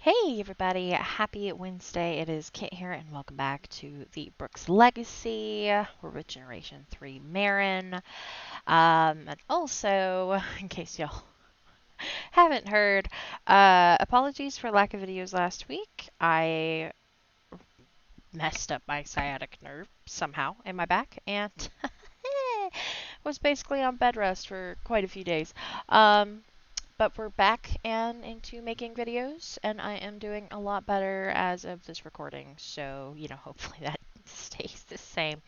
Hey everybody, happy Wednesday. It is Kit here and welcome back to the Brooks Legacy. We're with Generation 3 Marin. And also, in case y'all haven't heard, apologies for lack of videos last week. I messed up my sciatic nerve somehow in my back and was basically on bed rest for quite a few days. But we're back and into making videos, and I am doing a lot better as of this recording, so, hopefully that stays the same.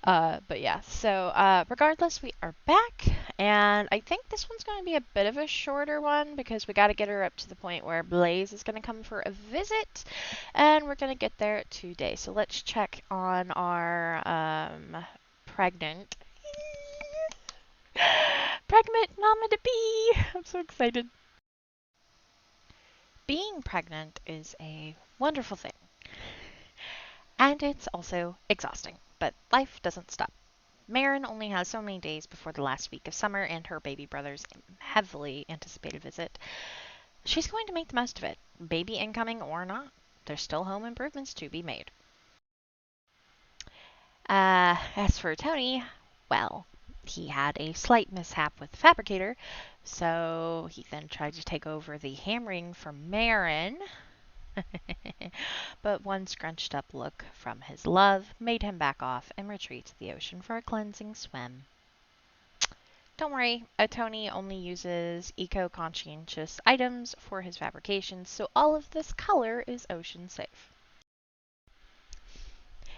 But yeah, so regardless, we are back, and I think this one's going to be a bit of a shorter one because we got to get her up to the point where Blaz is going to come for a visit, and we're going to get there today. So let's check on our pregnant mama to be. I'm so excited. Being pregnant is a wonderful thing, and it's also exhausting, but life doesn't stop. Marin only has so many days before the last week of summer and her baby brother's heavily anticipated visit. She's going to make the most of it, baby incoming or not. There's still home improvements to be made. As for Tony, well, he had a slight mishap with the fabricator, so he then tried to take over the hammering from Marin. But one scrunched up look from his love made him back off and retreat to the ocean for a cleansing swim. Don't worry, Tony only uses eco-conscientious items for his fabrications, so all of this color is ocean safe.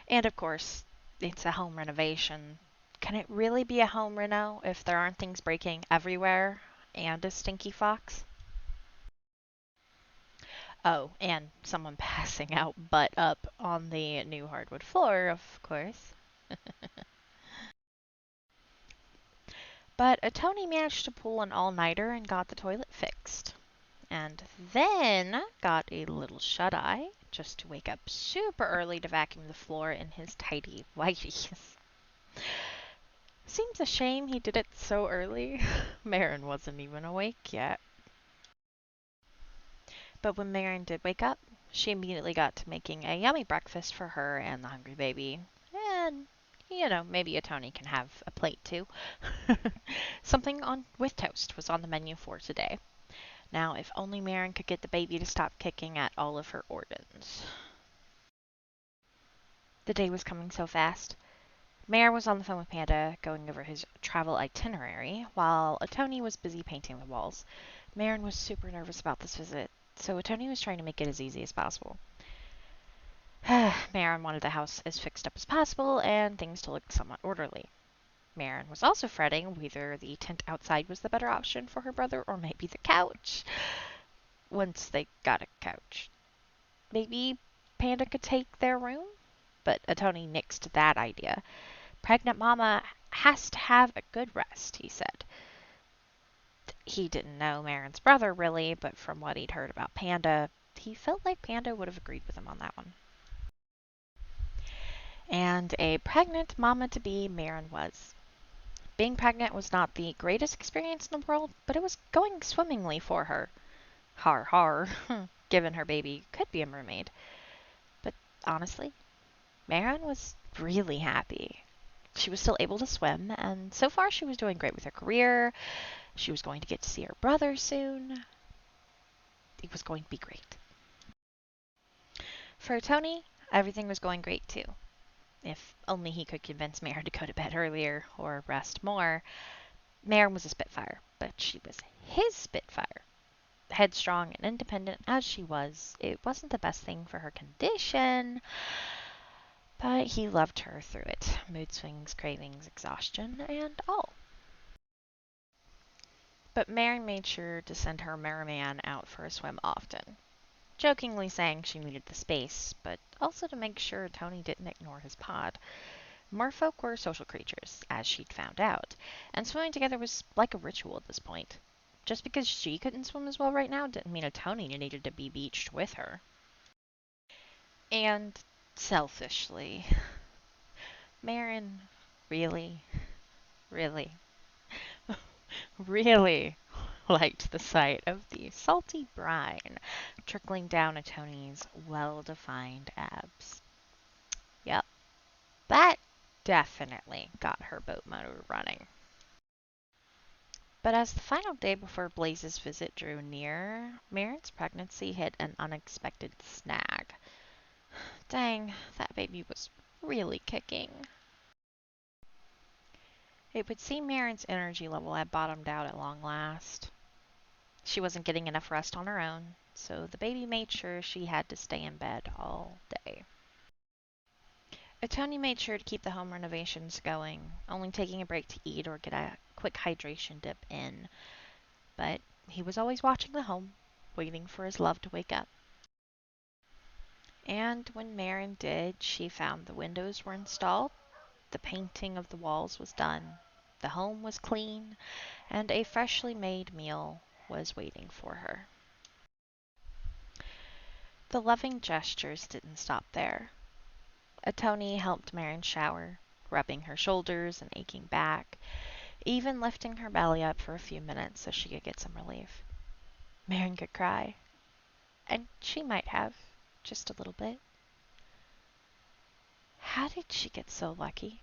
And of course, it's a home renovation. Can it really be a home reno if there aren't things breaking everywhere and a stinky fox? Oh, and someone passing out butt up on the new hardwood floor, of course. But Tony managed to pull an all-nighter and got the toilet fixed. And then got a little shut-eye just to wake up super early to vacuum the floor in his tidy whities. Seems a shame he did it so early. Marin wasn't even awake yet. But when Marin did wake up, she immediately got to making a yummy breakfast for her and the hungry baby. And, maybe a Tony can have a plate too. Something on with toast was on the menu for today. Now, if only Marin could get the baby to stop kicking at all of her organs. The day was coming so fast. Marin was on the phone with Panda, going over his travel itinerary, while Tony was busy painting the walls. Marin was super nervous about this visit, so Tony was trying to make it as easy as possible. Marin wanted the house as fixed up as possible and things to look somewhat orderly. Marin was also fretting whether the tent outside was the better option for her brother or maybe the couch. Once they got a couch. Maybe Panda could take their room? But Tony nixed that idea. Pregnant mama has to have a good rest, he said. He didn't know Marin's brother really, but from what he'd heard about Panda, he felt like Panda would have agreed with him on that one. And a pregnant mama-to-be Marin was. Being pregnant was not the greatest experience in the world, but it was going swimmingly for her. Har har, given her baby could be a mermaid. But honestly, Marin was really happy. She was still able to swim, and so far she was doing great with her career. She was going to get to see her brother soon. It was going to be great. For Tony, everything was going great too. If only he could convince Marin to go to bed earlier or rest more. Marin was a Spitfire, but she was his Spitfire. Headstrong and independent as she was, it wasn't the best thing for her condition, but he loved her through it. Mood swings, cravings, exhaustion, and all. But Marin made sure to send her merman out for a swim often, jokingly saying she needed the space, but also to make sure Tony didn't ignore his pod. Merfolk were social creatures, as she'd found out, and swimming together was like a ritual at this point. Just because she couldn't swim as well right now didn't mean a Tony needed to be beached with her. And selfishly, Marin really, really, really liked the sight of the salty brine trickling down Tony's well-defined abs. Yep, that definitely got her boat motor running. But as the final day before Blaz's visit drew near, Marin's pregnancy hit an unexpected snag. Dang, that baby was really kicking. It would seem Marin's energy level had bottomed out at long last. She wasn't getting enough rest on her own, so the baby made sure she had to stay in bed all day. Tony made sure to keep the home renovations going, only taking a break to eat or get a quick hydration dip in. But he was always watching the home, waiting for his love to wake up. And when Marin did, she found the windows were installed, the painting of the walls was done, the home was clean, and a freshly made meal was waiting for her. The loving gestures didn't stop there. Tony helped Marin shower, rubbing her shoulders and aching back, even lifting her belly up for a few minutes so she could get some relief. Marin could cry, and she might have, just a little bit. How did she get so lucky?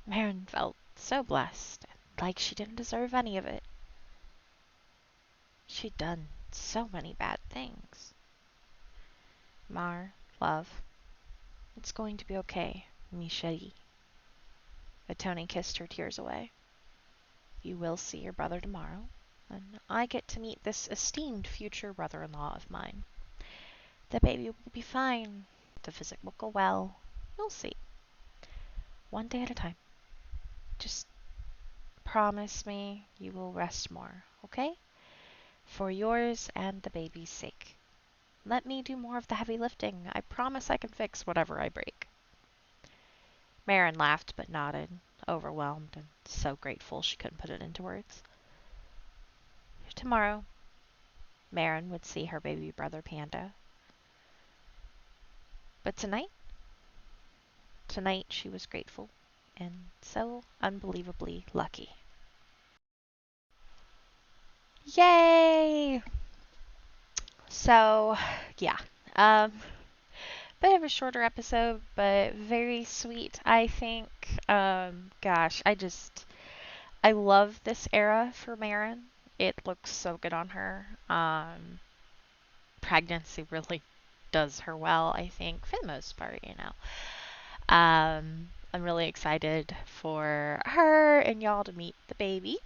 Marin felt so blessed, like she didn't deserve any of it. She'd done so many bad things. Mar, love, it's going to be okay, mi chérie. Tony kissed her tears away. You will see your brother tomorrow, and I get to meet this esteemed future brother-in-law of mine. The baby will be fine. The visit will go well. You'll see. One day at a time. Just promise me you will rest more, okay? For yours and the baby's sake. Let me do more of the heavy lifting. I promise I can fix whatever I break. Marin laughed but nodded, overwhelmed and so grateful she couldn't put it into words. Tomorrow, Marin would see her baby brother Panda. But tonight she was grateful and so unbelievably lucky. Yay! So, yeah. Bit of a shorter episode, but very sweet, I think. Gosh, I love this era for Marin. It looks so good on her. Pregnancy really does her well, I think, for the most part, you know. I'm really excited for her and y'all to meet the baby.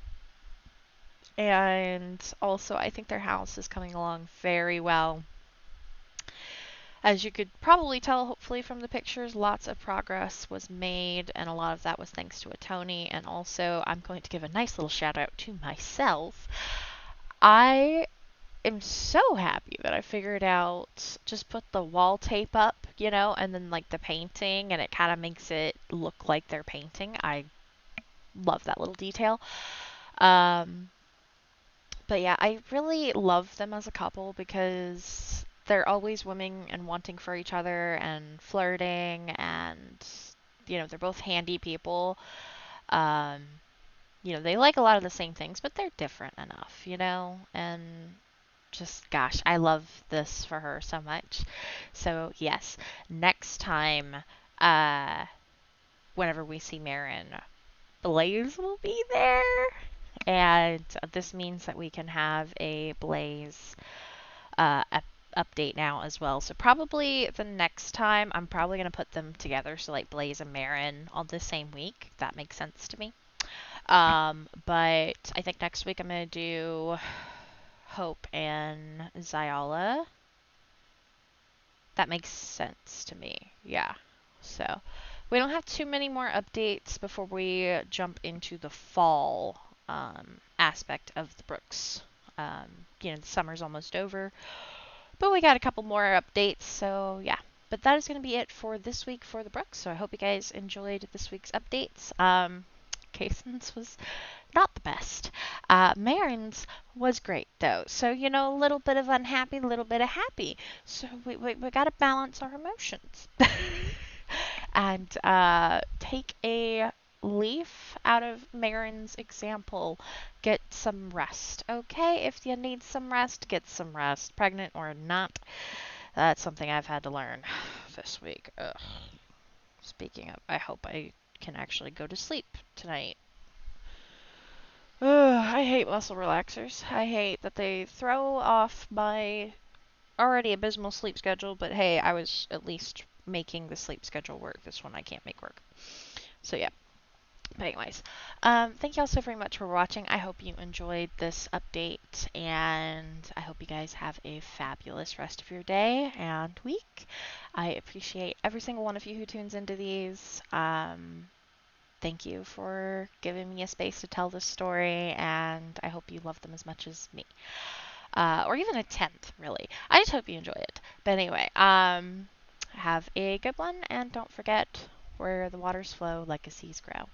And also, I think their house is coming along very well. As you could probably tell, hopefully, from the pictures, lots of progress was made, and a lot of that was thanks to Tony. And also, I'm going to give a nice little shout out to myself. I am so happy that I figured out just put the wall tape up, you know, and then like the painting, and it kind of makes it look like they're painting. I love that little detail. But yeah, I really love them as a couple because they're always swimming and wanting for each other and flirting, and you know, they're both handy people. Um, you know, they like a lot of the same things, but they're different enough, you know, and just gosh, I love this for her so much. So yes, next time, uh, whenever we see Marin, Blaz will be there. And this means that we can have a Blaz update now as well. So probably the next time, I'm probably going to put them together. So like Blaz and Marin on the same week. That makes sense to me. But I think next week I'm going to do Hope and Zyala. That makes sense to me. Yeah. So we don't have too many more updates before we jump into the fall aspect of the Brooks. You know, the summer's almost over, but we got a couple more updates, so yeah. But that is going to be it for this week for the Brooks, so I hope you guys enjoyed this week's updates. Kason's was not the best. Marin's was great, though. So, you know, a little bit of unhappy, a little bit of happy. So we got to balance our emotions. And take a leaf out of Marin's example. Get some rest, okay? If you need some rest, get some rest. Pregnant or not, that's something I've had to learn this week. Ugh. Speaking of, I hope I can actually go to sleep tonight. Ugh, I hate muscle relaxers. I hate that they throw off my already abysmal sleep schedule, but hey, I was at least making the sleep schedule work. This one I can't make work. So yeah. But anyways, thank you all so very much for watching. I hope you enjoyed this update, and I hope you guys have a fabulous rest of your day and week. I appreciate every single one of you who tunes into these. Thank you for giving me a space to tell this story, and I hope you love them as much as me. Or even a tenth, really. I just hope you enjoy it. But anyway, have a good one, and don't forget, where the waters flow, legacies grow.